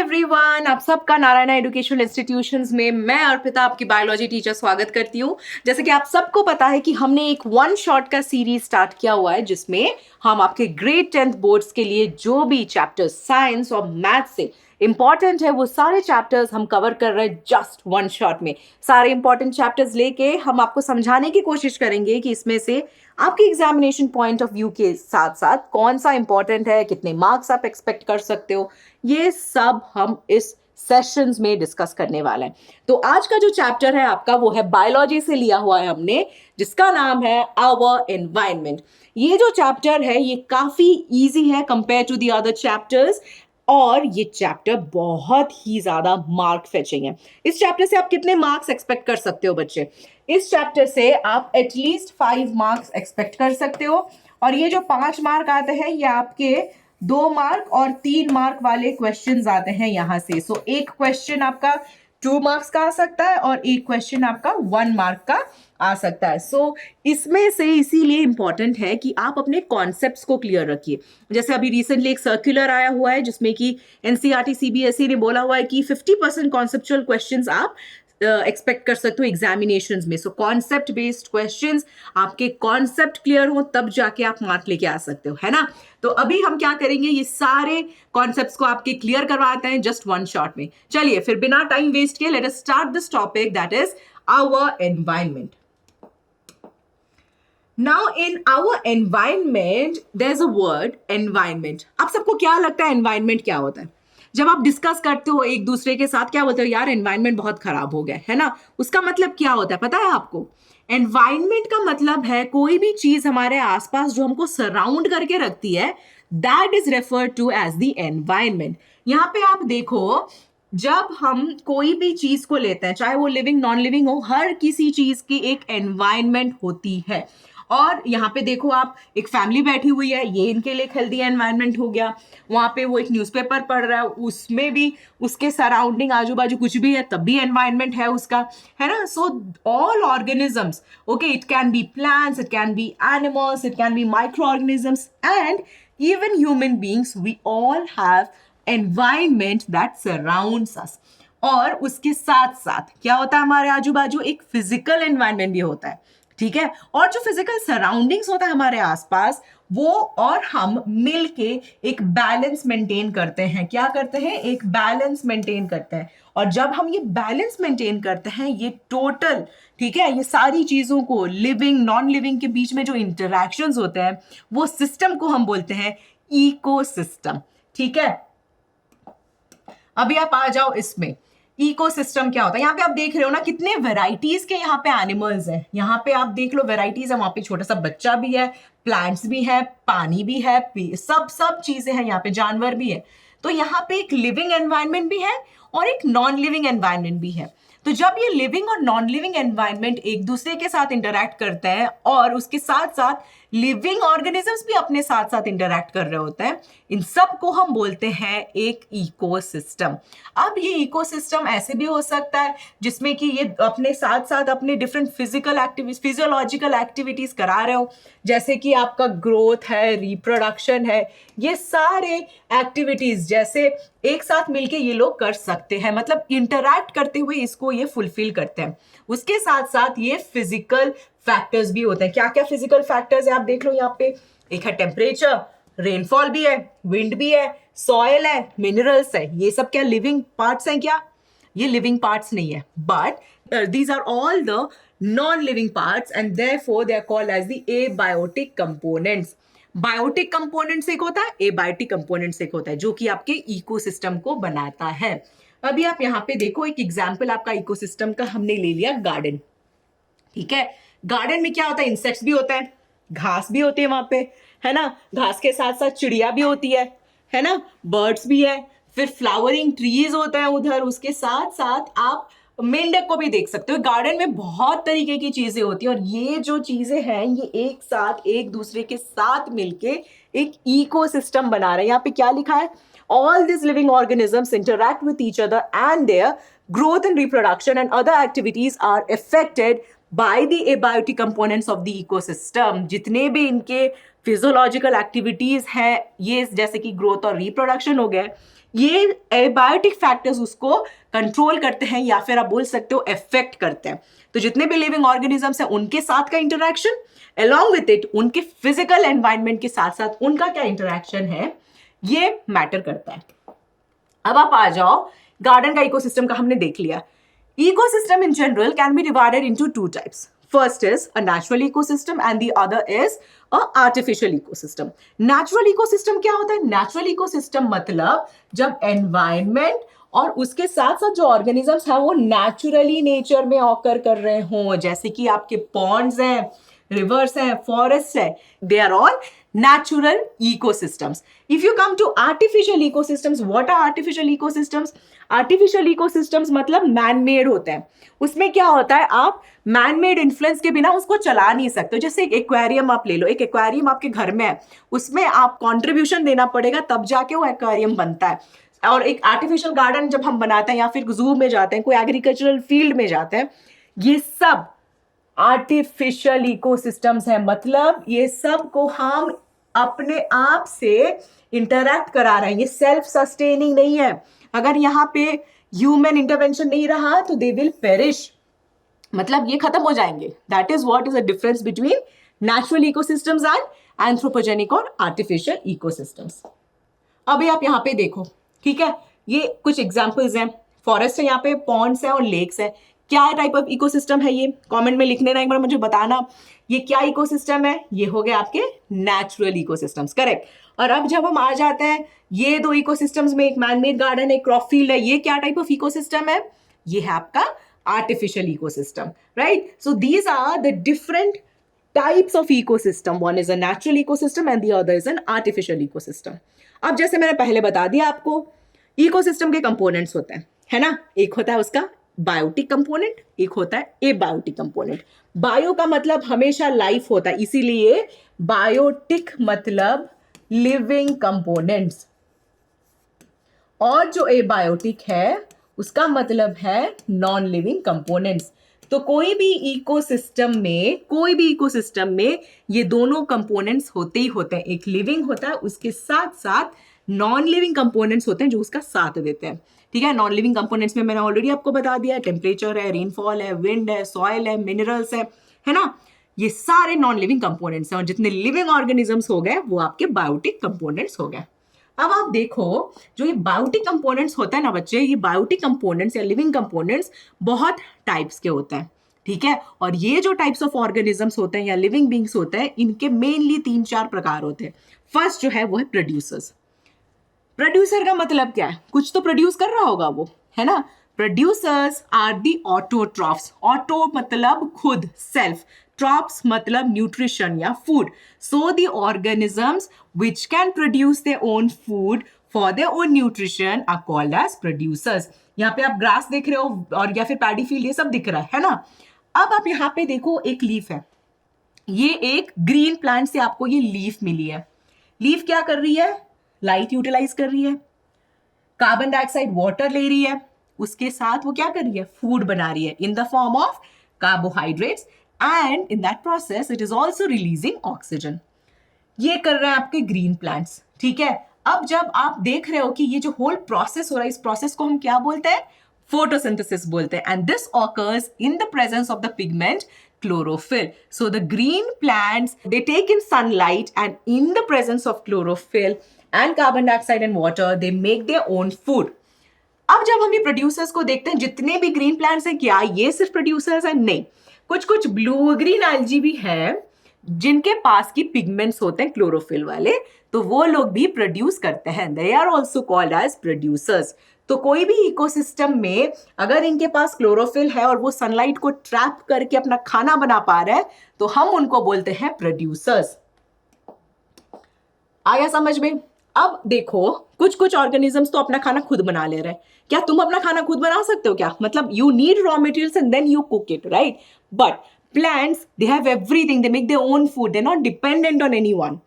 Everyone, आप सबका Narayan educational institutions में मैं अर्पिता आपकी बायोलॉजी टीचर स्वागत करती हूँ। जैसे कि आप सबको पता है कि हमने एक वन शॉट का सीरीज स्टार्ट किया हुआ है जिसमें हम आपके ग्रेड 10th बोर्ड्स के लिए जो भी चैप्टर्स साइंस और मैथ से इंपॉर्टेंट है वो सारे चैप्टर्स हम कवर कर रहे हैं जस्ट वन शॉट में। सारे इंपॉर्टेंट चैप्टर्स लेके हम आपको समझाने की कोशिश करेंगे कि इसमें से आपके एग्जामिनेशन पॉइंट ऑफ व्यू के साथ साथ कौन सा इंपॉर्टेंट है, कितने मार्क्स आप एक्सपेक्ट कर सकते हो, ये सब हम इस सेशंस में डिस्कस करने वाले हैं। तो आज का जो चैप्टर है आपका वो है बायोलॉजी से लिया हुआ है हमने, जिसका नाम है आवर एनवायरनमेंट। ये जो चैप्टर है ये काफी इजी है compare to the other chapters और ये चैप्टर बहुत ही ज्यादा मार्क फेचिंग है। इस चैप्टर से आप कितने मार्क्स एक्सपेक्ट कर सकते हो बच्चे? इस चैप्टर से आप एटलीस्ट 5 मार्क्स एक्सपेक्ट कर सकते हो और ये जो 5 मार्क आते हैं ये आपके 2 मार्क और 3 मार्क वाले क्वेश्चंस आते हैं यहां से। सो एक क्वेश्चन आपका 2 मार्क्स का आ सकता है और एक क्वेश्चन आपका 1 मार्क का आ सकता है। सो इसमें से इसीलिए इंपॉर्टेंट है कि आप अपने कॉन्सेप्ट्स को क्लियर रखिए। जैसे अभी रिसेंटली एक सर्कुलर आया हुआ है जिसमें कि एनसीईआरटी सीबीएसई ने बोला हुआ है कि 50% कॉन्सेप्चुअल क्वेश्चंस आप एक्सपेक्ट कर सकते हो एग्जामिनेशंस में। सो कॉन्सेप्ट बेस्ड क्वेश्चंस, आपके कॉन्सेप्ट क्लियर हो तब जाके आप मार्क लेके आ सकते हो, है ना। तो अभी हम क्या करेंगे, ये सारे कॉन्सेप्ट्स को आपके क्लियर करवाते हैं जस्ट वन शॉट में। चलिए फिर बिना टाइम वेस्ट किए let us start this topic, that is our environment. Now in our environment there's a word environment। आप सबको क्या लगता है environment क्या होता है? जब आप डिस्कस करते हो एक दूसरे के साथ क्या बोलते हो, यार एनवायरनमेंट बहुत खराब हो गया है ना। उसका मतलब क्या होता है पता है आपको? एनवायरनमेंट का मतलब है कोई भी चीज हमारे आसपास जो हमको सराउंड करके रखती है, that is referred to as the environment. यहाँ पे आप देखो, जब हम कोई भी चीज को लेते हैं, चाहे वो लिविंग नॉन लिविंग हो, हर किसी चीज की एक एनवायरनमेंट होती है। और यहाँ पे देखो आप, एक फैमिली बैठी हुई है, ये इनके लिए हेल्दी एनवायरनमेंट हो गया। वहां पे वो एक न्यूज़पेपर पढ़ रहा है, उसमें भी उसके सराउंडिंग आजू बाजू कुछ भी है तब भी एनवायरनमेंट है उसका, है ना। So all organisms, okay, it can be plants, it can be animals, it can be micro organisms and even human beings, we all have environment that surrounds us. और उसके साथ साथ क्या होता है, हमारे आजू बाजू एक फिजिकल एनवायरनमेंट भी होता है, ठीक है। और जो फिजिकल सराउंडिंग्स होता है हमारे आसपास, वो और हम मिलके एक बैलेंस मेंटेन करते हैं। क्या करते हैं? एक बैलेंस मेंटेन करते हैं। और जब हम ये बैलेंस मेंटेन करते हैं, ये टोटल, ठीक है, ये सारी चीजों को, लिविंग नॉन लिविंग के बीच में जो इंटरैक्शंस होते हैं, वो सिस्टम को हम बोलते हैं इकोसिस्टम, ठीक है। अभी आप आ जाओ इसमें, इकोसिस्टम क्या होता है। यहाँ पे आप देख रहे हो ना कितने वेराइटीज के यहाँ पे एनिमल्स हैं। यहाँ पे आप देख लो वेराइटीज है, वहां पे छोटा सा बच्चा भी है, प्लांट्स भी है, पानी भी है, सब चीजें हैं, यहाँ पे जानवर भी है। तो यहाँ पे एक लिविंग एनवायरनमेंट भी है और एक नॉन लिविंग एनवायरनमेंट भी है। तो जब ये लिविंग और नॉन लिविंग एनवायरनमेंट एक दूसरे के साथ इंटरैक्ट करते हैं और उसके साथ साथ लिविंग ऑर्गेनिजम्स भी अपने साथ साथ इंटरैक्ट कर रहे होते हैं, इन सब को हम बोलते हैं एक इकोसिस्टम। अब ये इकोसिस्टम ऐसे भी हो सकता है जिसमें कि ये अपने साथ साथ अपने different physical activities, physiological activities करा रहे हो, जैसे कि आपका ग्रोथ है, रिप्रोडक्शन है, ये सारे एक्टिविटीज जैसे एक साथ मिलके ये लोग कर सकते हैं, मतलब इंटरैक्ट करते हुए इसको ये फुलफिल करते हैं। उसके साथ साथ ये फिजिकल फैक्टर्स भी होते हैं। क्या क्या फिजिकल फैक्टर्स है आप देख लो यहाँ पे, एक है टेम्परेचर, रेनफॉल भी है, विंड भी है, सॉइल है, मिनरल्स है। ये सब क्या लिविंग पार्ट्स हैं क्या? ये लिविंग पार्ट्स नहीं है, but these are all the non living parts and therefore they are called as the abiotic components. Biotic components एक होता है, एबायोटिक कंपोनेंट्स एक होता है, जो कि आपके इकोसिस्टम को बनाता है। अभी आप यहाँ पे देखो, एक एग्जाम्पल आपका इकोसिस्टम का हमने ले लिया गार्डन, ठीक है। गार्डन में क्या होता है? इंसेक्ट्स भी होते हैं, घास भी होती है वहां पे, है ना। घास के साथ साथ चिड़िया भी होती है ना, बर्ड्स भी है, फिर फ्लावरिंग ट्रीज होते हैं उधर। उसके साथ साथ आप मेंढक को भी देख सकते हो। गार्डन में बहुत तरीके की चीजें होती हैं और ये जो चीजें हैं ये एक साथ एक दूसरे के साथ मिलके एक इकोसिस्टम बना रहे हैं। यहाँ पे क्या लिखा है? All these living organisms interact with each other and their growth and reproduction and other activities are affected by the abiotic components of the ecosystem। जितने भी इनके फिजियोलॉजिकल एक्टिविटीज हैं, ये जैसे कि ग्रोथ और रिप्रोडक्शन हो गए, ये एबायोटिक फैक्टर्स उसको कंट्रोल करते हैं या फिर आप बोल सकते हो इफेक्ट करते हैं। तो जितने भी लिविंग ऑर्गेनिजम्स हैं उनके साथ का इंटरेक्शन along with it उनके फिजिकल एनवायरनमेंट के साथ साथ उनका क्या इंटरेक्शन है ये मैटर करता है। अब आप आ जाओ, गार्डन का इकोसिस्टम का हमने देख लिया। Ecosystem in general can be divided into two types. First is a natural ecosystem and the other is a artificial ecosystem. Natural ecosystem क्या होता है? Natural ecosystem मतलब जब environment और उसके साथ साथ जो ऑर्गेनिजम्स हैं वो नेचुरली नेचर में ऑकर कर रहे हों, जैसे कि आपके पॉन्ड्स हैं, rivers हैं, forests हैं, they are all natural ecosystems. If you come to artificial ecosystems, what are artificial ecosystems? Artificial ecosystems मतलब मैन मेड होते हैं। उसमें क्या होता है, आप मैन मेड इन्फ्लुएंस के बिना उसको चला नहीं सकते। जैसे एक एक्वेरियम आप ले लो, एक एक्वेरियम आपके घर में है, उसमें आप कंट्रीब्यूशन देना पड़ेगा तब जाके वो एक्वेरियम बनता है। और एक आर्टिफिशियल गार्डन जब हम बनाते हैं या फिर जू में जाते हैं, कोई एग्रीकल्चरल फील्ड में जाते हैं, ये सब आर्टिफिशियल इकोसिस्टम्स है। मतलब ये सब को हम अपने आप से इंटरैक्ट करा रहे हैं, ये सेल्फ सस्टेनिंग नहीं है। अगर यहाँ पे ह्यूमन इंटरवेंशन नहीं रहा तो दे विल पेरिश, मतलब ये खत्म हो जाएंगे। That is what is the difference between natural ecosystems and anthropogenic और आर्टिफिशियल इकोसिस्टम्स। अभी आप यहाँ पे देखो, ठीक है, ये कुछ एग्जाम्पल्स हैं। फॉरेस्ट है, यहाँ पे पॉन्ड्स है और लेक्स है। क्या टाइप ऑफ इकोसिस्टम है ये? कमेंट में लिखने ना, एक बार मुझे बताना ये क्या इकोसिस्टम है। ये हो गए आपके नेचुरल इकोसिस्टम्स, करेक्ट। और अब जब हम आ जाते हैं ये दो इकोसिस्टम्स में, एक मैनमेड गार्डन, एक क्रॉप फील्ड है, ये क्या टाइप ऑफ इकोसिस्टम है? ये है आपका artificial ecosystem, right. So these are the different types of ecosystem. One is a natural ecosystem and the other is an artificial ecosystem. अब जैसे मैंने पहले बता दिया आपको, इकोसिस्टम के कंपोनेंट्स होते हैं, है ना। एक होता है उसका बायोटिक कंपोनेंट, एक होता है एबायोटिक कंपोनेंट। बायो का मतलब हमेशा लाइफ होता है, इसीलिए बायोटिक मतलब लिविंग कंपोनेंट्स, और जो एबायोटिक है उसका मतलब है नॉन लिविंग कंपोनेंट्स। तो कोई भी इकोसिस्टम में ये दोनों कंपोनेंट्स होते ही होते हैं। एक लिविंग होता है, उसके साथ साथ नॉन लिविंग कंपोनेंट्स होते हैं जो उसका साथ देते हैं, ठीक है। नॉन लिविंग कंपोनेंट्स में मैंने ऑलरेडी आपको बता दिया, टेम्परेचर है, रेनफॉल है, विंड है, सॉइल है, मिनरल्स है ना। ये सारे नॉन लिविंग कंपोनेंट्स हैं और जितने लिविंग ऑर्गेनिजम्स हो गए वो आपके बायोटिक कंपोनेंट्स हो गए। अब आप देखो, जो ये बायोटिक कंपोनेंट्स होते हैं ना बच्चे, ये बायोटिक कंपोनेंट्स या लिविंग कंपोनेंट्स बहुत टाइप्स के होते हैं, ठीक है। और ये जो टाइप्स ऑफ ऑर्गेनिजम्स होते हैं या लिविंग बींग्स होते हैं, इनके मेनली 3-4 प्रकार होते हैं। फर्स्ट जो है वो है प्रोड्यूसर्स। प्रोड्यूसर का मतलब क्या है? कुछ तो प्रोड्यूस कर रहा होगा वो, है ना। Producers are the autotrophs. Auto मतलब खुद, सेल्फ, ट्रॉप्स मतलब न्यूट्रिशन या food. So the organisms which can produce their own food for their own nutrition are called as producers. यहाँ पे आप ग्रास देख रहे हो और या फिर पैडी फील्ड, ये सब दिख रहा है ना। अब आप यहाँ पे देखो, एक लीफ है, ये एक ग्रीन प्लांट से आपको ये लीफ मिली है। लीफ क्या कर रही है? लाइट यूटिलाइज कर रही है, कार्बन डाइऑक्साइड वाटर ले रही है, उसके साथ वो क्या कर रही है? फूड बना रही है in the form of carbohydrates, and in that process it is also releasing oxygen. ये कर रहे हैं आपके ग्रीन प्लांट्स, ठीक है। अब जब आप देख रहे हो कि ये जो होल प्रोसेस हो रहा है, इस प्रोसेस को हम क्या बोलते हैं? फोटोसिंथेसिस बोलते हैं। And this occurs in the presence of the pigment chlorophyll. So the green plants, they take in sunlight and in the presence of chlorophyll and carbon dioxide and water, they make their own food. अब जब हम ये producers को देखते हैं, जितने भी green plants हैं, क्या ये सिर्फ प्रोड्यूसर्स हैं? नहीं, कुछ कुछ ब्लू ग्रीन एल्गी भी हैं जिनके पास की पिगमेंट्स होते हैं क्लोरोफिल वाले, तो वो लोग भी प्रोड्यूस करते हैं। They are also called as producers. तो कोई भी इकोसिस्टम में अगर इनके पास क्लोरोफिल है और वो सनलाइट को ट्रैप करके अपना खाना बना पा रहा है, तो हम उनको बोलते हैं प्रोड्यूसर्स। आया समझ में? अब देखो, कुछ कुछ ऑर्गेनिजम्स तो अपना खाना खुद बना ले रहे हैं। क्या तुम अपना खाना खुद बना सकते हो क्या? मतलब you need raw materials and then you cook it, right? But plants, they have everything, they make their own food, they're not dependent on anyone.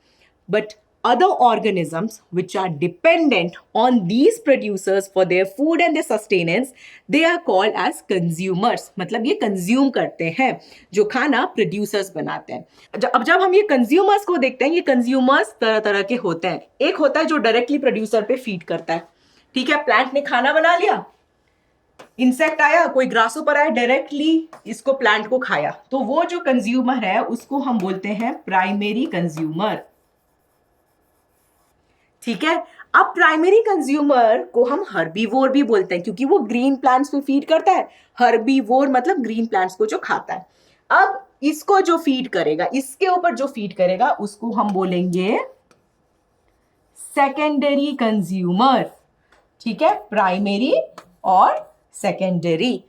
But other organisms which are dependent on these producers for their food and their sustenance, they are called as consumers. मतलब ये consume करते हैं, जो खाना producers बनाते हैं। अब जब हम ये consumers को देखते हैं, ये consumers तरह तरह के होते हैं। एक होता है जो directly producer पे feed करता है, ठीक है, प्लांट ने खाना बना लिया, इंसेक्ट आया, कोई ग्रासोपर आया, डायरेक्टली इसको प्लांट को खाया, तो वो जो कंज्यूमर है उसको हम बोलते हैं प्राइमरी कंज्यूमर। ठीक है, अब प्राइमरी कंज्यूमर को हम हर्बीवोर भी बोलते हैं क्योंकि वो ग्रीन प्लांट्स पे फीड करता है। हर्बीवोर मतलब ग्रीन प्लांट्स को जो खाता है। अब इसको जो फीड करेगा, इसके ऊपर जो फीड करेगा उसको हम बोलेंगे सेकेंडरी कंज्यूमर। ठीक है, प्राइमरी और सेकेंडरी।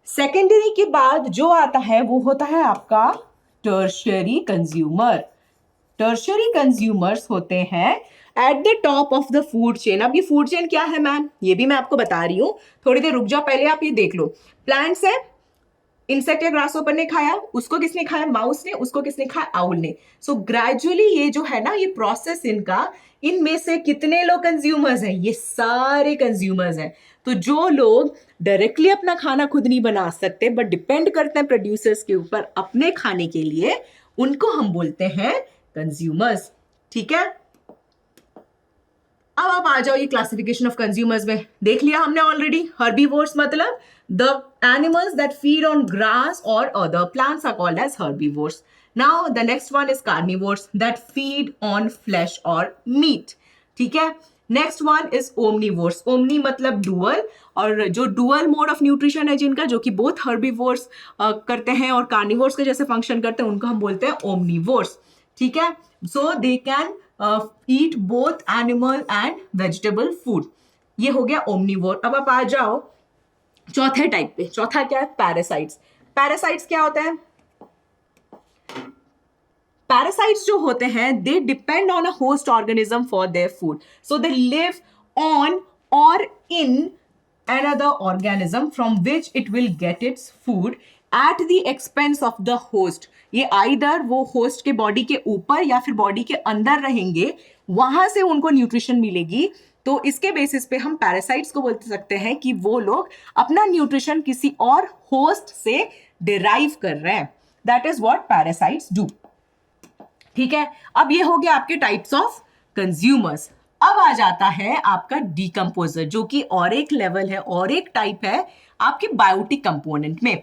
सेकेंडरी के बाद जो आता है वो होता है आपका टर्शियरी कंज्यूमर। टर्शियरी कंज्यूमर्स होते हैं at the top of the food chain. अब ये फूड चेन क्या है मैम, ये भी मैं आपको बता रही हूं, थोड़ी देर रुक जाओ, पहले आप ये देख लो। प्लांट्स है, इंसेक्ट या ग्रासहोपर ने खाया, उसको किसने खाया, माउस ने, उसको किसने खाया, आउल ने। सो ग्रेजुअली ये जो है ना, ये प्रोसेस इनका, इनमें से कितने लोग कंज्यूमर्स हैं, ये सारे कंज्यूमर्स हैं। तो जो लोग डायरेक्टली अपना खाना खुद नहीं बना सकते बट डिपेंड करते हैं प्रोड्यूसर्स के ऊपर अपने खाने के लिए, उनको हम बोलते हैं कंज्यूमर्स। ठीक है, अब आप आ जाओ ये क्लासिफिकेशन ऑफ कंज्यूमर्स में। देख लिया हमने ऑलरेडी, हर्बीवोर्स मतलब the animals that feed on grass और other plants are called as herbivores. Now the next one is carnivores that feed on flesh और मीट। ठीक है, next one is omnivores. Omni मतलब डुअल, और जो dual mode of nutrition है जिनका, जो कि बोथ हर्बीवोर्स करते हैं और कार्निवोर्स के जैसे फंक्शन करते हैं, उनको हम बोलते हैं ओमनीवोर्स। ठीक है, so they can eat both animal and vegetable food. ये हो गया ओमनीवोर। अब आप आ जाओ चौथे टाइप पे। चौथा क्या है, पैरासाइट्स। पैरासाइट्स क्या होता है, पैरासाइट्स जो होते हैं they depend on a host organism for their food, so they live on और इन another organism from which it will get its food at the expense of the host. ये either वो host के body के ऊपर या फिर body के अंदर रहेंगे, वहां से उनको न्यूट्रिशन मिलेगी। तो इसके बेसिस पे हम पैरासाइट्स को बोल सकते हैं कि वो लोग अपना न्यूट्रिशन किसी और होस्ट से डिराइव कर रहे हैं। That is what parasites do. ठीक है, अब ये हो गया आपके टाइप्स ऑफ कंज्यूमर्स। अब आ जाता है आपका डीकंपोजर, जो कि और एक लेवल है और एक टाइप है आपके बायोटिक कंपोनेंट में।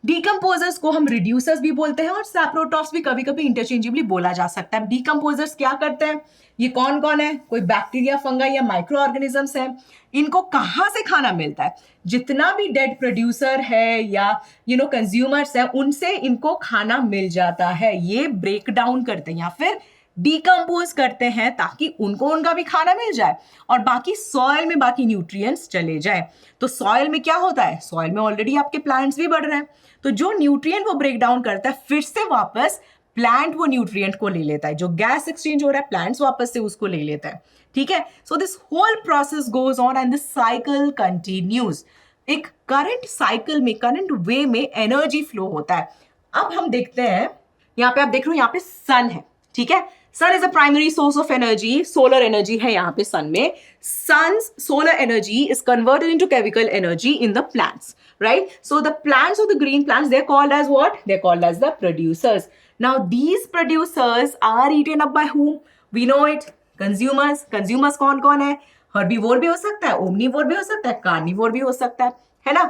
डीकंपोजर्स को हम रिड्यूसर्स भी बोलते हैं और सैप्रोटॉप्स भी कभी कभी इंटरचेंजेबली बोला जा सकता है। डीकंपोजर्स क्या करते हैं, ये कौन कौन है, कोई बैक्टीरिया, फंगाई या माइक्रो ऑर्गेनिजम्स हैं। इनको कहाँ से खाना मिलता है, जितना भी डेड प्रोड्यूसर है या कंज्यूमर्स है, उनसे इनको खाना मिल जाता है। ये ब्रेक डाउन करते हैं या फिर डिकम्पोज करते हैं ताकि उनको उनका भी खाना मिल जाए और बाकी सॉइल में बाकी न्यूट्रिएंट्स चले जाए। तो सॉइल में क्या होता है, सॉइल में ऑलरेडी आपके प्लांट्स भी बढ़ रहे हैं, तो जो न्यूट्रिएंट वो ब्रेक डाउन करता है फिर से वापस प्लांट वो न्यूट्रिएंट को ले लेता है। जो गैस एक्सचेंज हो रहा है प्लांट्स वापस से उसको ले लेता है। ठीक है, so this whole process goes on and this cycle continues. एक करंट साइकिल में, करंट वे में एनर्जी फ्लो होता है। अब हम देखते हैं, यहाँ पे आप देख रहे हो, यहाँ पे सन है। ठीक है, sun is a primary source of energy, solar energy है यहाँ पे सन में। sun's solar energy is converted into chemical energy in the plants, right? So the plants or the green plants, they're called as what? They're called as the producers. Now these producers are eaten up by whom? We know it, consumers. Consumers कौन कौन है, herbivore भी हो सकता है, omnivore भी हो सकता है, कार्निवोर भी हो सकता है ना।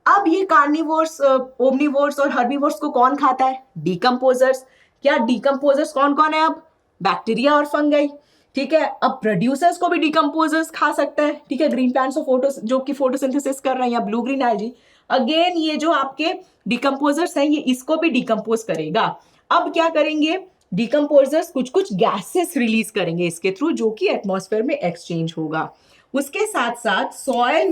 अब ये कार्निवोर्स, ओमनीवोर्स और हर्बीवोर्स को कौन खाता है, डीकंपोजर्स। क्या डीकंपोजर्स कौन कौन है, अब बैक्टीरिया और फंगाई। ठीक है, अब प्रोड्यूसर्स को भी डीकंपोजर्स खा सकता है। ठीक है, ग्रीन प्लांट्स और फोटो जो कि फोटोसिंथेसिस कर रहे हैं, या ब्लू ग्रीन एल्गी, अगेन ये जो आपके डीकंपोजर्स हैं ये इसको भी डीकंपोज करेगा। अब क्या करेंगे, डीकंपोजर्स कुछ कुछ गैसेस रिलीज करेंगे इसके थ्रू, जो कि एटमॉस्फेयर में एक्सचेंज होगा। उसके साथ साथ सॉइल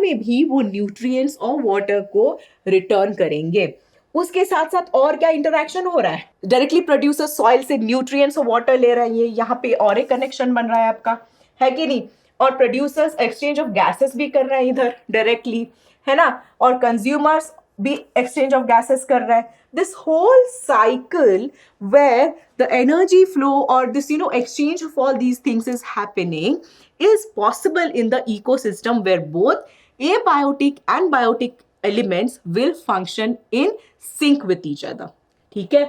में भी वो न्यूट्रिएंट्स और वाटर को रिटर्न करेंगे। उसके साथ साथ और क्या इंटरैक्शन हो रहा है, डायरेक्टली प्रोड्यूसर सॉइल से न्यूट्रिएंट्स और वाटर ले रहे हैं, ये यहाँ पे और एक कनेक्शन बन रहा है आपका, है कि नहीं। और प्रोड्यूसर्स एक्सचेंज ऑफ गैसेस भी कर रहे हैं इधर डायरेक्टली, है ना, और कंज्यूमर्स भी एक्सचेंज ऑफ गैसेस कर रहे हैं। This whole cycle where the energy flow और this exchange of all these things is happening is possible in the ecosystem where both abiotic and biotic elements will function in sync with each other. ठीक है,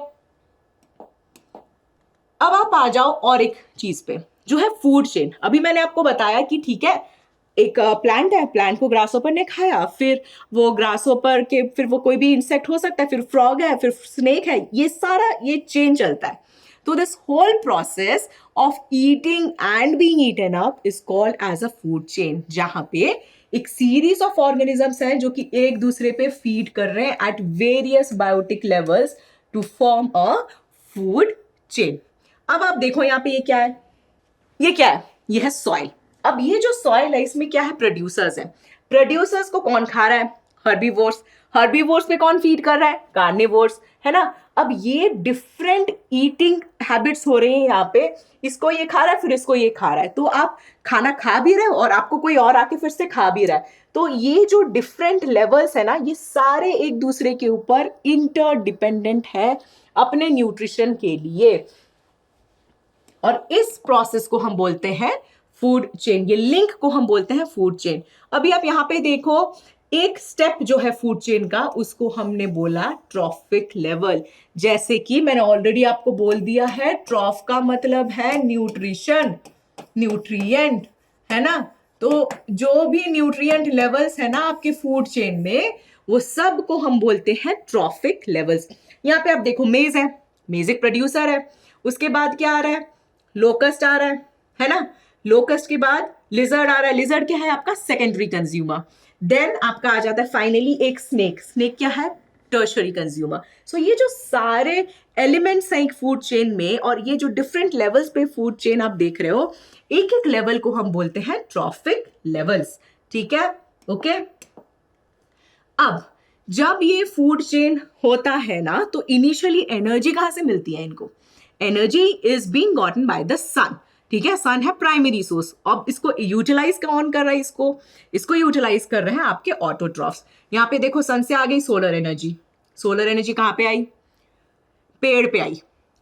अब आप आ जाओ और एक चीज पे, जो है फूड चेन। अभी मैंने आपको बताया कि ठीक है, एक प्लांट है, प्लांट को ग्रासहोपर ने खाया, फिर वो ग्रासहोपर के फिर वो कोई भी इंसेक्ट हो सकता है, फिर फ्रॉग है, फिर स्नेक है, ये सारा ये चेन चलता है। तो this whole process of eating and being eaten up is called as a food chain, जहां पे एक सीरीज ऑफ ऑर्गेनिजम्स हैं जो कि एक दूसरे पे फीड कर रहे हैं at various biotic levels to form a food chain. अब आप देखो यहाँ पे ये क्या है, ये क्या है, ये है सॉइल। अब ये जो सॉइल है इसमें क्या है, प्रोड्यूसर्स है। प्रोड्यूसर्स को कौन खा रहा है, हर्बीवोर्स। हर्बीवोर्स पे कौन फीड कर रहा है, कार्निवोर्स, है ना। अब ये डिफरेंट ईटिंग हैबिट्स हो रहे हैं यहाँ पे, इसको ये खा रहा है, फिर इसको ये खा रहा है, तो आप खाना खा भी रहे हो और आपको कोई और आके फिर से खा भी रहा है। तो ये जो डिफरेंट लेवल्स है ना, ये सारे एक दूसरे के ऊपर इंटरडिपेंडेंट है अपने न्यूट्रिशन के लिए, और इस प्रोसेस को हम बोलते हैं फूड चेन। ये लिंक को हम बोलते हैं फूड चेन। अभी आप यहां पे देखो, एक स्टेप जो है फूड चेन का, उसको हमने बोला ट्रॉफिक लेवल। जैसे कि मैंने ऑलरेडी आपको बोल दिया है, ट्रॉफ का मतलब है न्यूट्रिशन, न्यूट्रिएंट, है ना। तो जो भी न्यूट्रिएंट लेवल्स है ना आपके फूड चेन में, वो सब को हम बोलते हैं ट्रॉफिक लेवल्स। यहाँ पे आप देखो, मेज है, मेज एक प्रोड्यूसर है। उसके बाद क्या आ रहा है, लोकस्ट आ रहा है ना। लोकस्ट के बाद लिजर्ड आ रहा है। लिजर्ड क्या है, आपका सेकेंडरी कंज्यूमर। देन आपका आ जाता है फाइनली एक स्नेक। स्नेक क्या है, टर्शरी कंज्यूमर। सो ये जो सारे एलिमेंट्स हैं एक फूड चेन में, और ये जो डिफरेंट लेवल्स पे फूड चेन आप देख रहे हो, एक एक लेवल को हम बोलते हैं ट्रॉफिक लेवल्स। ठीक है, ओके। अब जब ये फूड चेन होता है ना, तो इनिशियली एनर्जी कहां से मिलती है इनको, energy is being gotten by the sun. ठीक है, सन है प्राइमरी सोर्स। अब इसको यूटिलाइज कौन कर रहा है, इसको यूटिलाइज कर रहे हैं आपके ऑटोट्रॉफ्स। यहां पे देखो, सन से आ गई सोलर एनर्जी। सोलर एनर्जी कहां पे आई, पेड़ पे आई,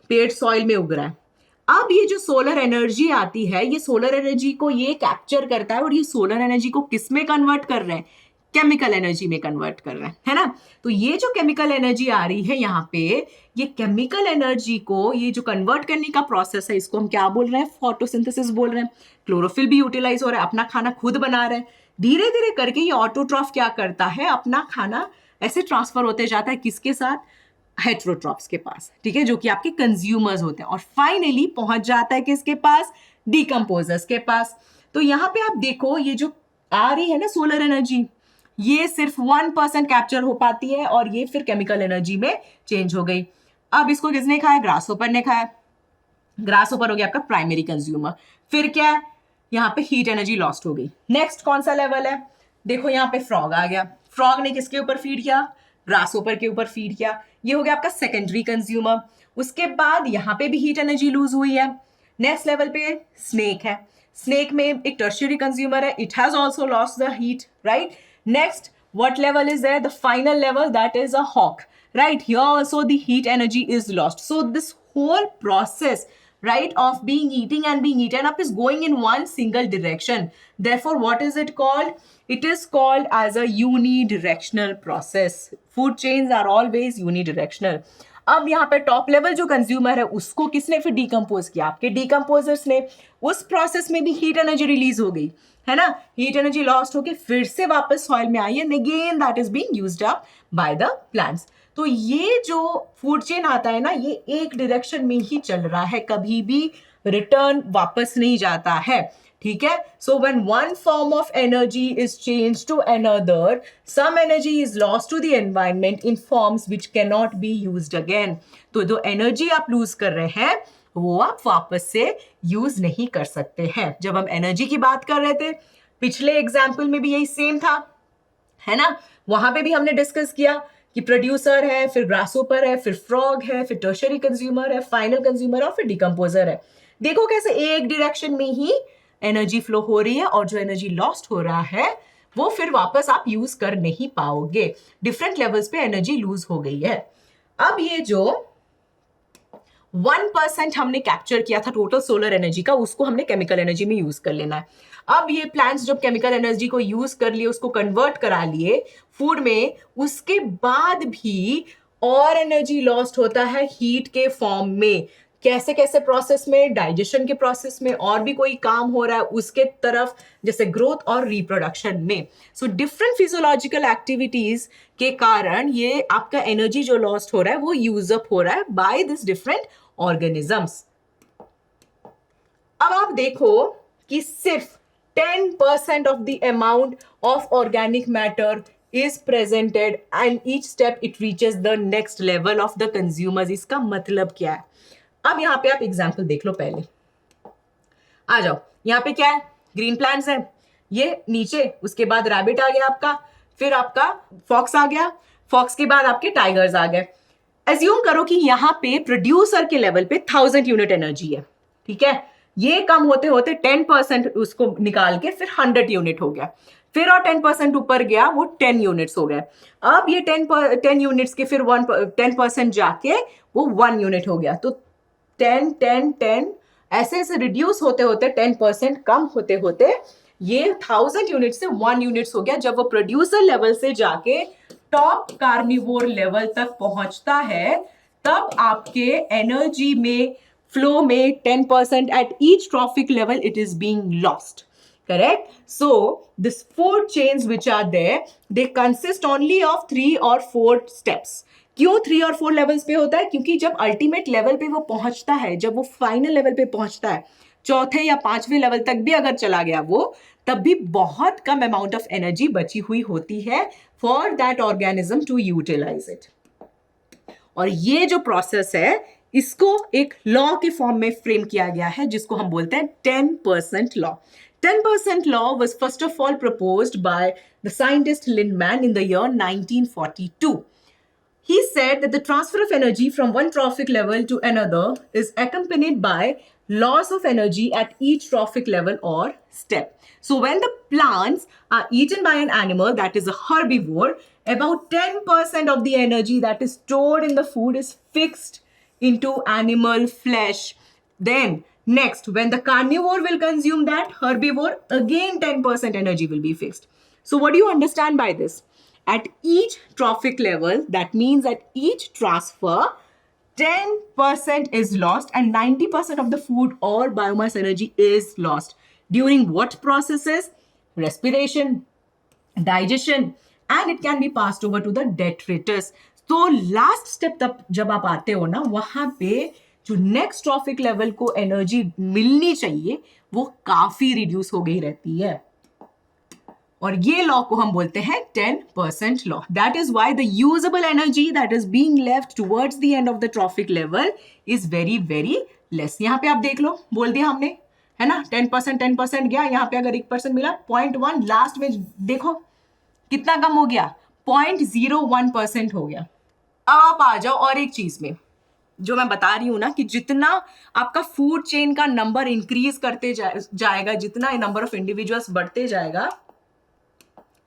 पेड़ सॉइल में उग रहा है। अब ये जो सोलर एनर्जी आती है, ये सोलर एनर्जी को ये कैप्चर करता है, और ये सोलर एनर्जी को किस में कन्वर्ट कर रहे हैं, केमिकल एनर्जी में कन्वर्ट कर रहे हैं, है ना। तो ये जो केमिकल एनर्जी आ रही है यहाँ पे, ये केमिकल एनर्जी को ये जो कन्वर्ट करने का प्रोसेस है, इसको हम क्या बोल रहे हैं, फोटोसिंथेसिस बोल रहे हैं। क्लोरोफिल भी यूटिलाइज हो रहा है, अपना खाना खुद बना रहे हैं। धीरे धीरे करके ये ऑटोट्रॉफ क्या करता है, अपना खाना ऐसे ट्रांसफर होते जाता है, किसके साथ, हेट्रोट्रॉफ्स के पास। ठीक है, जो कि आपके कंज्यूमर्स होते हैं, और फाइनली पहुंच जाता है किसके पास, डिकम्पोजर्स के पास। तो यहाँ पे आप देखो, ये जो आ रही है ना सोलर एनर्जी, ये सिर्फ 1% कैप्चर हो पाती है, और ये फिर केमिकल एनर्जी में चेंज हो गई। अब इसको किसने खाया, ग्रासहोपर ने खाया। ग्रासहोपर हो गया आपका प्राइमरी कंज्यूमर। फिर क्या है, यहाँ पे हीट एनर्जी लॉस्ट हो गई। नेक्स्ट कौन सा लेवल है, देखो यहाँ पे फ्रॉग आ गया। फ्रॉग ने किसके ऊपर फीड किया, ग्रासहोपर के ऊपर फीड किया। ये हो गया आपका सेकेंडरी कंज्यूमर। उसके बाद यहाँ पे भी हीट एनर्जी लूज हुई है। नेक्स्ट लेवल पे स्नेक है। स्नेक में एक टर्शियरी कंज्यूमर है, it has also lost the heat, right. Next, what level is there? The final level, that is a hawk, right? Here also the heat energy is lost. So this whole process, right, of being eating and being eaten up is going in one single direction. Therefore, what is it called? It is called as a unidirectional process. Food chains are always unidirectional. अब यहाँ पे top level जो consumer है, उसको किसने फिर decompose किया, आपके डिकम्पोजर्स ने। उस प्रोसेस में भी हीट एनर्जी रिलीज हो गई, है ना। हीट एनर्जी लॉस्ट होके फिर से वापस सॉइल में आई, and again that is being used up by the plants. तो ये जो फूड चेन आता है ना, ये एक डायरेक्शन में ही चल रहा है, कभी भी रिटर्न वापस नहीं जाता है। ठीक है, so when one form of energy is change to another, some energy is lost to the environment in forms which can not be used again. तो जो एनर्जी आप लूज कर रहे हैं, वो आप वापस से यूज नहीं कर सकते हैं। जब हम एनर्जी की बात कर रहे थे, पिछले एग्जाम्पल में भी यही सेम था, है ना। वहां पे भी हमने डिस्कस किया कि प्रोड्यूसर है, फिर ग्रासहोपर है, फिर फ्रॉग है, फिर टर्शियरी कंज्यूमर है, फाइनल कंज्यूमर और फिर डिकम्पोजर है। देखो कैसे एक डायरेक्शन में ही एनर्जी फ्लो हो रही है, और जो एनर्जी लॉस्ट हो रहा है वो फिर वापस आप यूज कर नहीं पाओगे। डिफरेंट लेवल्स पे एनर्जी लूज हो गई है। अब ये जो 1% हमने कैप्चर किया था टोटल सोलर एनर्जी का, उसको हमने केमिकल एनर्जी में यूज कर लेना है। अब ये प्लांट्स जब केमिकल एनर्जी को यूज कर लिए, उसको कन्वर्ट करा लिए फूड में, उसके बाद भी और एनर्जी लॉस्ट होता है हीट के फॉर्म में। कैसे कैसे प्रोसेस में, डाइजेशन के प्रोसेस में, और भी कोई काम हो रहा है उसके तरफ, जैसे ग्रोथ और रिप्रोडक्शन में. सो डिफरेंट फिजियोलॉजिकल एक्टिविटीज के कारण ये आपका एनर्जी जो लॉस्ट हो रहा है वो यूज अप हो रहा है बाय दिस डिफरेंट ऑर्गेनिजम्स. अब आप देखो कि सिर्फ 10% of the amount of organic matter is presented and each step it reaches the next level of the consumers. इसका मतलब क्या है? अब यहां पे आप एग्जाम्पल देख लो. पहले आ जाओ, यहां पे क्या है? ग्रीन प्लांट्स है, ये नीचे, उसके बाद रैबिट आ गया आपका, फिर आपका फॉक्स आ गया, फॉक्स के बाद आपके टाइगर्स आ गए. एज्यूम करो कि यहां पे प्रोड्यूसर के लेवल पे 1000 यूनिट एनर्जी है. ठीक है, ये कम होते होते 10% उसको निकाल के फिर 100 यूनिट हो गया, फिर और 10% ऊपर गया, वो 10 यूनिट्स हो गए. अब ये 10 यूनिट्स के फिर 10% जाके वो 1 यूनिट हो गया. तो 10 10 10 ऐसे ऐसे रिड्यूस होते होते 10% कम होते होते ये 1000 यूनिट से 1 यूनिट्स हो गया. जब वो प्रोड्यूसर लेवल से जाके टॉप कार्निवोर लेवल तक पहुंचता है, तब आपके एनर्जी में, फ्लो में 10% at each trophic level it is being lost. Correct? So this food chains which are there, they consist only of 3 or 4 steps. क्यों 3 और 4 लेवल्स पे होता है? क्योंकि जब अल्टीमेट लेवल पे वो पहुंचता है, जब वो फाइनल लेवल पे पहुंचता है, चौथे या पांचवें लेवल तक भी अगर चला गया वो, तब भी बहुत कम अमाउंट ऑफ एनर्जी बची हुई होती है for that organism to utilise it. और ये जो प्रोसेस है इसको एक लॉ के फॉर्म में फ्रेम किया गया है, जिसको हम बोलते हैं 10% law. 10% law was first of all proposed by the scientist Lindemann in the year 1942. He said that the transfer of energy from one trophic level to another is accompanied by loss of energy at each trophic level or step. So when the plants are eaten by an animal that is a herbivore, about 10% of the energy that is stored in the food is fixed into animal flesh. Then next, when the carnivore will consume that herbivore, again 10% energy will be fixed. So what do you understand by this? At each trophic level, that means at each transfer, 10% is lost and 90% of the food or biomass energy is lost. During what processes? Respiration, digestion, and it can be passed over to the detritus. तो last step तब जब आप आते हो ना, वहां पे जो नेक्स्ट ट्रॉफिक लेवल को एनर्जी मिलनी चाहिए वो काफी रिड्यूस हो गई रहती है. और ये लॉ को हम बोलते हैं 10% law. That is why the usable energy that is being left towards the end of the trophic level is very very less. यहाँ पे आप देख लो, बोल दिया हमने, है ना, 10% गया, यहाँ पे अगर 1% मिला, 0.1 लास्ट में देखो कितना कम हो गया, 0.01% हो गया. अब आप आ जाओ और एक चीज में, जो मैं बता रही हूं ना, कि जितना आपका फूड चेन का नंबर इंक्रीज करते जाएगा, जितना नंबर ऑफ इंडिविजुअल्स बढ़ते जाएगा,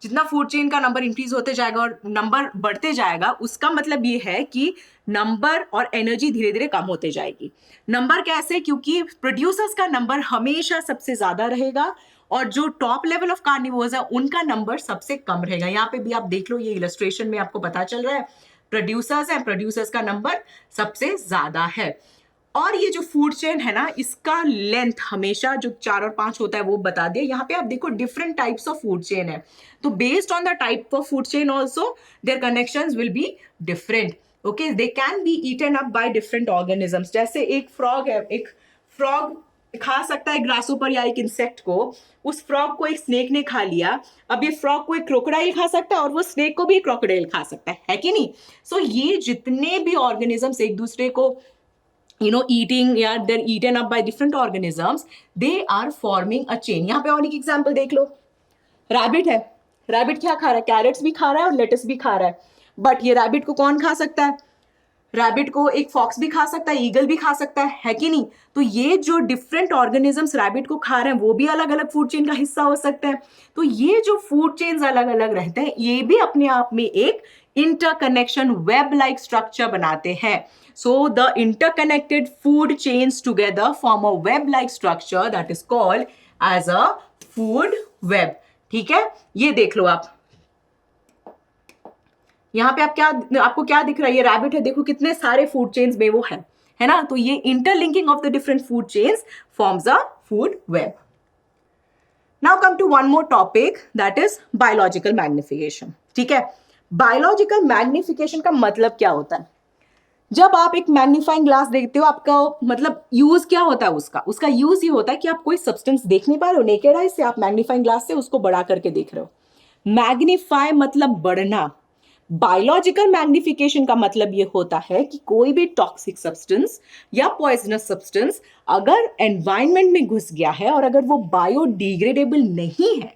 जितना फूड चेन का नंबर इंक्रीज होते जाएगा और नंबर बढ़ते जाएगा, उसका मतलब ये है कि नंबर और एनर्जी धीरे धीरे कम होते जाएगी. नंबर कैसे? क्योंकि प्रोड्यूसर्स का नंबर हमेशा सबसे ज्यादा रहेगा और जो टॉप लेवल ऑफ कार्निवोर्स है उनका नंबर सबसे कम रहेगा. यहाँ पे भी आप देख लो, ये इलस्ट्रेशन में आपको पता चल रहा है, प्रोड्यूसर्स हैं, प्रोड्यूसर्स का नंबर सबसे ज्यादा है. और ये जो फूड चेन है ना, इसका लेंथ हमेशा जो 4 और 5 होता है वो बता दिया. यहाँ पे आप देखो different types of food chain है, तो based on the type of food chain also their connections will be different. Okay, they can be eaten up by different organisms. जैसे एक फ्रॉग है, एक फ्रॉग खा सकता है ग्रासोपर या एक इंसेक्ट को, उस फ्रॉग को एक स्नेक ने खा लिया. अब ये फ्रॉग को एक क्रोकोडाइल खा सकता है और वो स्नेक को भी क्रोकोडाइल खा सकता है कि नहीं? सो ये जितने भी ऑर्गेनिजम्स एक दूसरे को eating, yeah, they're eaten up by different organisms, they are forming a chain. यहाँ पे और एक एग्जाम्पल देख लो, रैबिट है. रैबिट क्या खा रहा है? कैरेट्स भी खा रहा है और लेटस भी खा रहा है. बट ये रैबिट को कौन खा सकता है? रैबिट को एक फॉक्स भी खा सकता है, ईगल भी खा सकता है कि नहीं? तो ये जो डिफरेंट ऑर्गेनिजम्स रैबिट को खा रहे हैं वो भी अलग अलग फूड चेन का हिस्सा हो सकते हैं. तो ये जो फूड चेन्स अलग अलग रहते हैं, ये भी अपने आप में एक इंटरकनेक्शन वेब लाइक स्ट्रक्चर बनाते हैं. So the interconnected food chains together form a web-like structure that is called as a food web. ठीक है, ये देख लो आप. यहाँ पे आप क्या, आपको क्या दिख रहा है? ये रैबिट है, देखो कितने सारे फूड चेन्स में वो है. है ना? तो ये interlinking of the different food chains forms a food web. Now come to one more topic, that is biological magnification. ठीक है, बायोलॉजिकल मैग्निफिकेशन का मतलब क्या होता है? जब आप एक मैग्नीफाइंग ग्लास देखते हो, आपका मतलब यूज क्या होता है? उसका यूज ये होता है कि आप कोई सब्सटेंस देख नहीं पा रहे हो नेकेड आई से, आप मैग्नीफाइंग ग्लास से उसको बड़ा करके देख रहे हो. मैग्नीफाई मतलब बढ़ना. बायोलॉजिकल मैग्निफिकेशन का मतलब ये होता है कि कोई भी टॉक्सिक सब्सटेंस या पॉइजनस सब्सटेंस अगर एनवायरनमेंट में घुस गया है और अगर वो बायोडिग्रेडेबल नहीं है,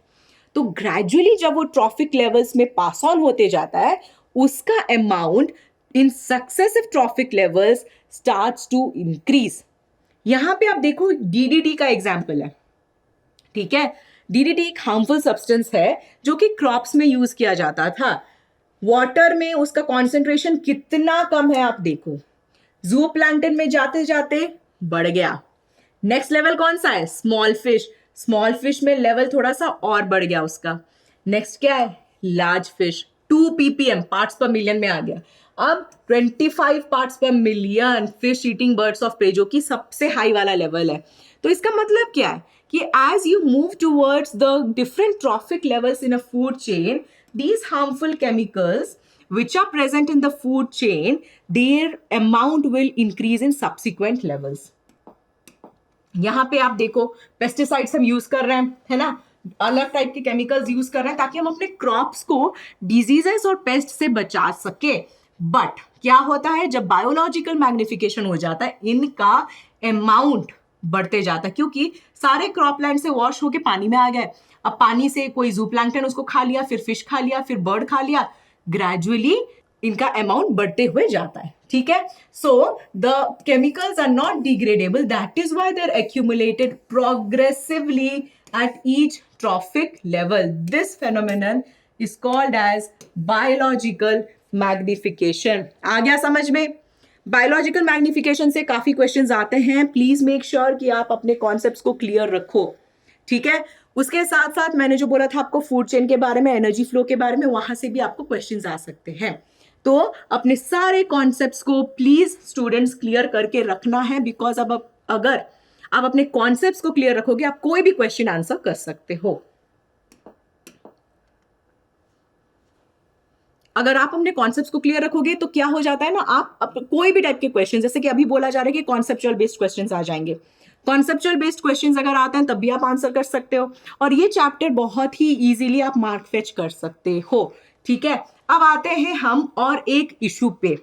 तो ग्रेजुअली जब वो ट्रॉफिक लेवल्स में पास ऑन होते जाता है, उसका amount in successive trophic levels starts to increase. यहां पे आप देखो डीडीटी का एग्जांपल है. ठीक है, डीडीटी एक हार्मफुल सब्सटेंस है जो कि क्रॉप्स में यूज किया जाता था. वाटर में उसका कॉन्सेंट्रेशन कितना कम है आप देखो, जू प्लैंक्टन में जाते जाते बढ़ गया. नेक्स्ट लेवल कौन सा है? Small fish. स्मॉल फिश में लेवल थोड़ा सा और बढ़ गया उसका. नेक्स्ट क्या है? Large fish. 2 ppm parts per million में आ गया. अब 25 parts per million fish eating birds of prey, जो कि सबसे हाई वाला लेवल है. तो इसका मतलब क्या है कि as you move towards the different trophic levels in a food chain, these harmful chemicals which are present in the food chain, their amount will increase in subsequent levels. यहां पे आप देखो पेस्टिसाइड्स हम यूज कर रहे हैं, है ना? अलग टाइप के केमिकल्स यूज कर रहे हैं ताकि हम अपने क्रॉप्स को डिजीजेस और पेस्ट से बचा सके. बट क्या होता है जब बायोलॉजिकल मैग्निफिकेशन हो जाता है, इनका अमाउंट बढ़ते जाता है, क्योंकि सारे क्रॉप लैंड से वॉश होके पानी में आ गए. अब पानी से कोई जू प्लैंक्टन उसको खा लिया, फिर फिश खा लिया, फिर बर्ड खा लिया. ग्रेजुअली इनका अमाउंट बढ़ते हुए जाता है. ठीक है, so the chemicals are not degradable, that is why they are accumulated progressively at each trophic level. This phenomenon is called as biological magnification. आ गया समझ में? बायोलॉजिकल मैग्निफिकेशन से काफी क्वेश्चंस आते हैं. प्लीज मेक श्योर कि आप अपने कॉन्सेप्ट्स को क्लियर रखो. ठीक है, उसके साथ साथ मैंने जो बोला था आपको फूड चेन के बारे में, एनर्जी फ्लो के बारे में, वहां से भी आपको क्वेश्चंस आ सकते हैं. तो अपने सारे कॉन्सेप्ट्स को प्लीज स्टूडेंट्स क्लियर करके रखना है, बिकॉज अब अगर आप अपने कॉन्सेप्ट्स को क्लियर रखोगे, आप कोई भी क्वेश्चन आंसर कर सकते हो. अगर आप अपने कॉन्सेप्ट्स को क्लियर रखोगे तो क्या हो जाता है ना, आप कोई भी टाइप के क्वेश्चन, जैसे कि अभी बोला जा रहा है कि कॉन्सेप्चुअल बेस्ड क्वेश्चंस आ जाएंगे, कॉन्सेप्चुअल बेस्ड क्वेश्चंस अगर आते हैं तब भी आप आंसर कर सकते हो. और ये चैप्टर बहुत ही इजीली आप मार्क फेच कर सकते हो. ठीक है, अब आते हैं हम और एक इशू पे.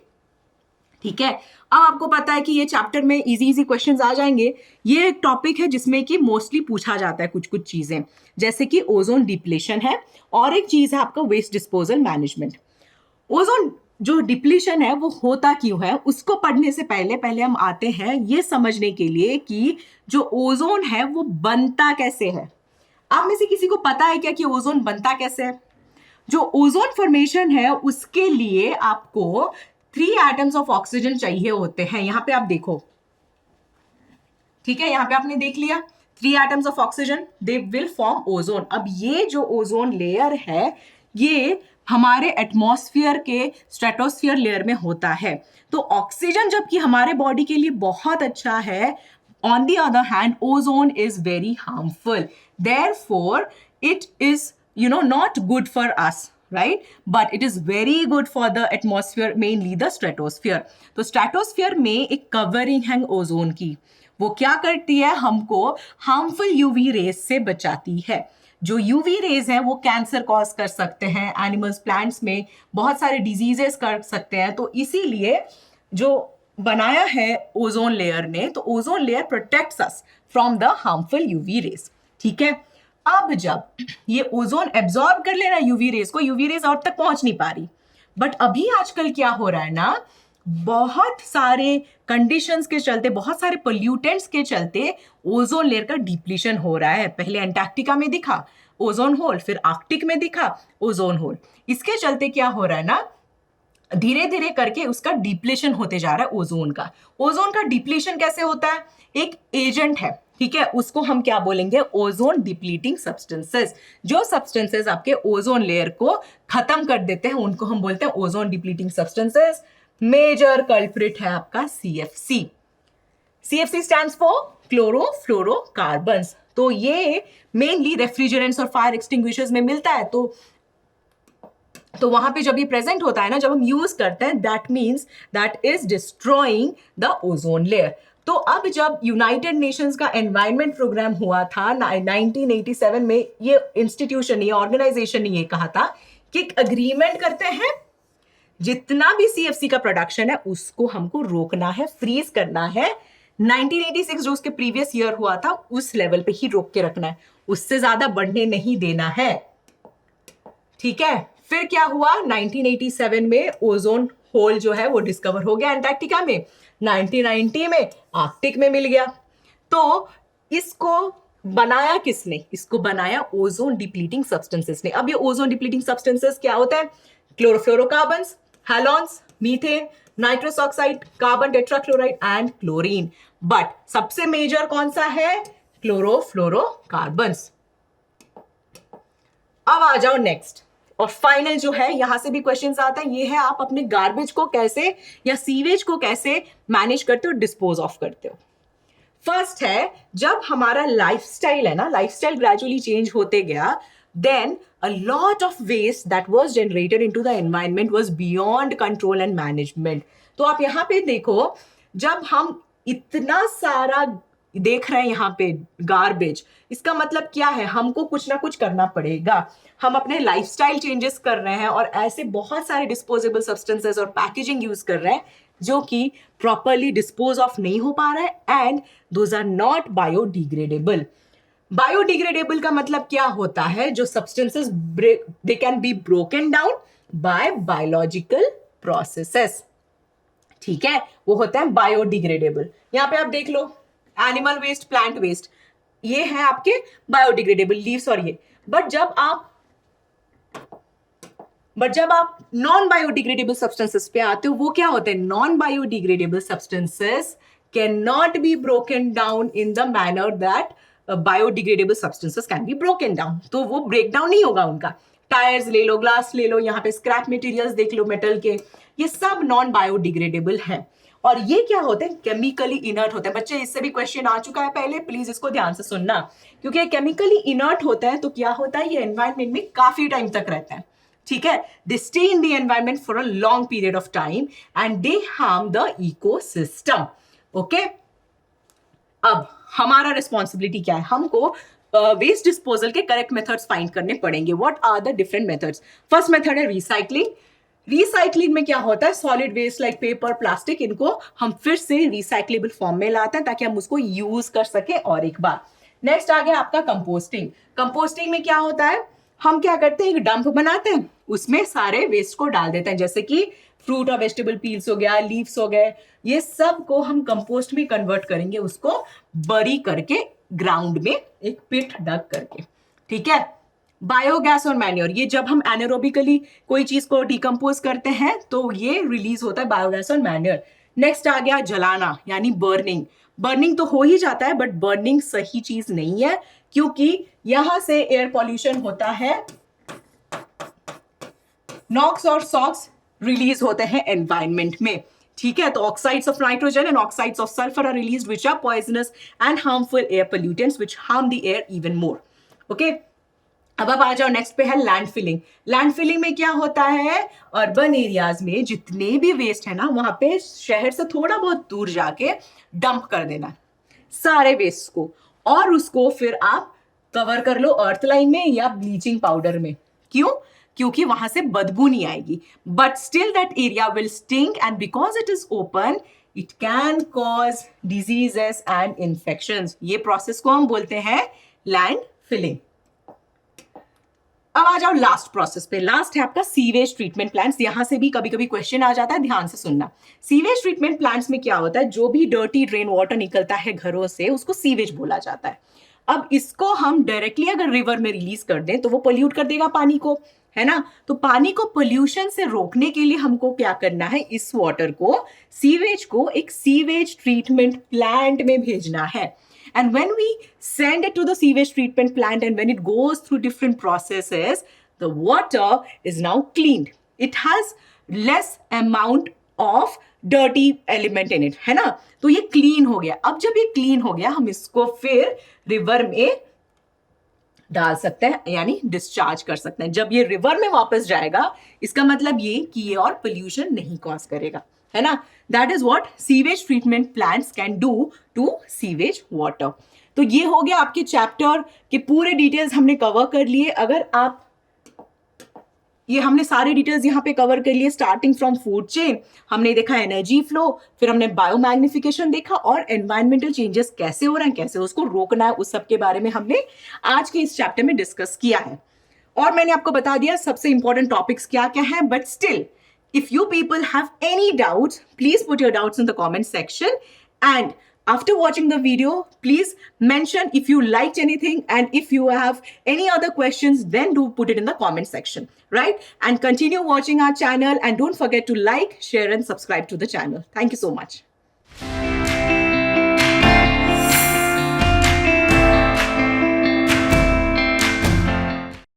ठीक है, अब आपको पता है कि ये चैप्टर में इजी इजी क्वेश्चंस आ जाएंगे. ये एक टॉपिक है जिसमें कि मोस्टली पूछा जाता है कुछ कुछ चीजें, जैसे कि ओजोन डिप्लीशन है और एक चीज है आपका वेस्ट डिस्पोजल मैनेजमेंट. ओजोन जो डिप्लीशन है वो होता क्यों है, उसको पढ़ने से पहले हम आते हैं ये समझने के लिए कि जो ओजोन है वो बनता कैसे है. आप में से किसी को पता है क्या कि ओजोन बनता कैसे है? जो ओजोन फॉर्मेशन है उसके लिए आपको 3 एटम्स ऑफ ऑक्सीजन चाहिए होते हैं. यहां पे आप देखो, ठीक है, यहां पे आपने देख लिया 3 atoms of oxygen, they will form ozone. अब ये जो ओजोन लेयर है ये हमारे एटमॉस्फेयर के स्ट्रेटोस्फेयर लेयर में होता है. तो ऑक्सीजन जबकि हमारे बॉडी के लिए बहुत अच्छा है, on the other hand ozone is very harmful. Therefore it is not good for us, right? But it is very good for the atmosphere, mainly the stratosphere. तो स्ट्रेटोस्फियर में एक कवरिंग है ओजोन की. वो क्या करती है? हमको हार्मफुल यूवी रेज से बचाती है. जो यूवी रेज है वो कैंसर कॉज कर सकते हैं, एनिमल्स प्लांट्स में बहुत सारे डिजीजेस कर सकते हैं. तो इसीलिए जो बनाया है ओजोन लेयर ने, तो ozone layer protects us from the harmful UV rays. ठीक है, अब जब ये ओजोन एब्जॉर्ब कर ले रहा है यूवी रेज को, यूवी रेज और तक पहुंच नहीं पा रही. बट अभी आजकल क्या हो रहा है ना, बहुत सारे कंडीशंस के चलते, बहुत सारे पोल्यूटेंट्स के चलते ओजोन लेयर का डिप्लीशन हो रहा है. पहले अंटार्कटिका में दिखा ओजोन होल, फिर आर्कटिक में दिखा ओजोन होल. इसके चलते क्या हो रहा है ना, धीरे धीरे करके उसका डिप्लीशन होते जा रहा है ओजोन का. ओजोन का डिप्लीशन कैसे होता है? एक एजेंट है, ठीक है, उसको हम क्या बोलेंगे? Ozone depleting substances. जो सब्सटेंसेस आपके ओजोन लेयर को खत्म कर देते हैं उनको हम बोलते हैं ozone depleting substances. Major culprit है आपका CFC. CFC stands for chlorofluorocarbons. तो ये मेनली रेफ्रिजरेंट्स और फायर एक्सटिंग्विशर्स में मिलता है। तो वहां पे जब ये प्रेजेंट होता है ना, जब हम यूज करते हैं, that means that is destroying the ozone layer. तो अब जब यूनाइटेड नेशंस का एनवायरनमेंट प्रोग्राम हुआ था 1987 में, ये इंस्टीट्यूशन, ये ऑर्गेनाइजेशन ने ये कहा था कि एक अग्रीमेंट करते हैं, जितना भी CFC का प्रोडक्शन है उसको हमको रोकना है, फ्रीज करना है। 1986 जो उसके प्रीवियस ईयर हुआ था उस लेवल पे ही रोक के रखना है, उससे ज्यादा बढ़ने नहीं देना है। ठीक है, फिर क्या हुआ, 1987 में ओजोन होल जो है वो डिस्कवर हो गया एंटार्क्टिका में। 1990 में आर्कटिक में मिल गया। तो इसको बनाया किसने? इसको बनाया ओजोन डिप्लीटिंग सब्सटेंसेस ने। अब ये ओजोन डिप्लीटिंग सब्सटेंसेस क्या होता है? Chlorofluorocarbons, halons, methane, nitrous oxide, carbon tetrachloride and chlorine. But सबसे मेजर कौन सा है? क्लोरोफ्लोरोकार्बन्स। अब आ जाओ नेक्स्ट और फाइनल जो है, यहां से भी क्वेश्चंस आते हैं, ये है आप अपने गार्बेज को कैसे या सीवेज को कैसे मैनेज करते हो, डिस्पोज ऑफ करते हो। फर्स्ट है, जब हमारा लाइफस्टाइल है ना, लाइफस्टाइल ग्रेजुअली चेंज होते गया, then a lot of waste that was generated into the environment was beyond control and management। तो आप यहां पे देखो, जब हम इतना सारा देख रहे हैं यहाँ पे गार्बेज, इसका मतलब क्या है? हमको कुछ ना कुछ करना पड़ेगा। हम अपने लाइफस्टाइल चेंजेस कर रहे हैं और ऐसे बहुत सारे डिस्पोजेबल सब्सटेंसेस और पैकेजिंग यूज कर रहे हैं जो कि प्रॉपरली डिस्पोज ऑफ नहीं हो पा रहा है, and those are not biodegradable. Biodegradable का मतलब क्या होता है? जो substances they can be broken down by biological processes. ठीक है, वो होता है बायोडिग्रेडेबल। यहां पे आप देख लो, एनिमल वेस्ट, प्लांट वेस्ट, ये है आपके बायोडिग्रेडेबल, लीव्स और ये। बट जब आप नॉन बायोडिग्रेडेबल सब्सटेंसेस पे आते हो, वो क्या होते हैं? Non biodegradable substances can not B broken down in the manner that biodegradable substances can be broken down. तो वो ब्रेक डाउन नहीं होगा उनका। टायर्स ले लो, ग्लास ले लो, यहाँ पे स्क्रैप मटेरियल्स देख लो मेटल के, ये सब नॉन बायोडिग्रेडेबल है। और ये क्या होते हैं? केमिकली इनर्ट होते हैं। बच्चे, इससे भी क्वेश्चन आ चुका है पहले, प्लीज इसको ध्यान से सुनना, क्योंकि केमिकली इनर्ट होता है तो क्या होता है? ये एनवायरमेंट में काफी टाइम तक रहता है। ठीक है, they stay in the environment for a long period of time and they harm the ecosystem. Okay, अब हमारा रिस्पॉन्सिबिलिटी क्या है? हमको वेस्ट डिस्पोजल के करेक्ट मेथड्स फाइंड करने पड़ेंगे। What are the different methods? First method है रिसाइकलिंग। रिसाइकलिंग में क्या होता है? Solid waste like paper, plastic, इनको हम फिर से रिसाइक्लेबल फॉर्म में लाते हैं ताकि हम उसको यूज कर सके और एक बार। नेक्स्ट आ गया आपका कंपोस्टिंग। कंपोस्टिंग में क्या होता है? हम क्या करते हैं? एक डंप बनाते हैं, उसमें सारे वेस्ट को डाल देते हैं, जैसे कि फ्रूट और वेजिटेबल पील्स हो गया, लीव्स हो गए, ये सब को हम कंपोस्ट में कन्वर्ट करेंगे, उसको बरी करके ग्राउंड में एक पिट डग करके। ठीक है, बायोगैस और मैन्योर, ये जब हम एनारोबिकली कोई चीज को डिकम्पोज करते हैं तो ये रिलीज होता है बायोगैस और मैन्योर। नेक्स्ट आ गया जलाना, यानी बर्निंग। बर्निंग तो हो ही जाता है, बट बर्निंग सही चीज नहीं है, क्योंकि यहां से एयर पॉल्यूशन होता है, नॉक्स और सॉक्स रिलीज होते हैं एनवायरमेंट में। ठीक है, तो oxides of nitrogen and oxides of sulphur are released which are poisonous and harmful air pollutants which harm the air even more. Okay, अब आप आ जाओ नेक्स्ट पे है लैंडफिलिंग। लैंडफिलिंग में क्या होता है? अर्बन एरियाज में जितने भी वेस्ट है ना, वहां पे शहर से थोड़ा बहुत दूर जाके डंप कर देना सारे वेस्ट को, और उसको फिर आप कवर कर लो अर्थ लाइन में या ब्लीचिंग पाउडर में। क्यों? क्योंकि वहां से बदबू नहीं आएगी, but still that area will stink and because it is open it can cause diseases and infections. ये प्रोसेस को हम बोलते हैं लैंड फिलिंग। अब आ जाओ लास्ट प्रोसेस पे। लास्ट है आपका सीवेज ट्रीटमेंट प्लांट्स। यहां से भी कभी कभी क्वेश्चन आ जाता है, ध्यान से सुनना। सीवेज ट्रीटमेंट प्लांट्स में क्या होता है? जो भी डर्टी ड्रेन वाटर निकलता है घरों से, उसको सीवेज बोला जाता है। अब इसको हम डायरेक्टली अगर रिवर में रिलीज कर दें तो वो पोल्यूट कर देगा पानी को, है ना? तो पानी को पोल्यूशन से रोकने के लिए हमको क्या करना है? इस वाटर को, सीवेज को एक सीवेज ट्रीटमेंट प्लांट में भेजना है। And when we send it to the sewage treatment plant and when it goes through different processes, the water is now cleaned. It has less amount of dirty element in it, है ना। तो ये clean हो गया। अब जब ये clean हो गया, हम इसको फिर रिवर में डाल सकते हैं, यानी डिस्चार्ज कर सकते हैं। जब ये रिवर में वापस जाएगा, इसका मतलब ये कि ये और पोल्यूशन नहीं कॉज करेगा, है ना। That is what sewage treatment plants can do to sewage water. तो ये हो गया आपके चैप्टर के पूरे डिटेल्स हमने कवर कर लिए। अगर आप ये हमने सारे डिटेल्स यहाँ पे कवर कर लिए, स्टार्टिंग फ्रॉम फूड चेन, हमने देखा एनर्जी फ्लो, फिर हमने बायोमैग्निफिकेशन देखा, और एनवायरमेंटल चेंजेस कैसे हो रहे हैं, कैसे उसको रोकना है, उस सब के बारे में हमने आज के इस चैप्टर में डिस्कस किया है। और मैंने आपको बता दिया सबसे इंपॉर्टेंट टॉपिक्स क्या क्या है। But still, if you people have any doubts, please put your doubts in the comment section. And after watching the video, please mention if you liked anything, and if you have any other questions, then do put it in the comment section, right? And continue watching our channel, and don't forget to like, share, and subscribe to the channel. Thank you so much.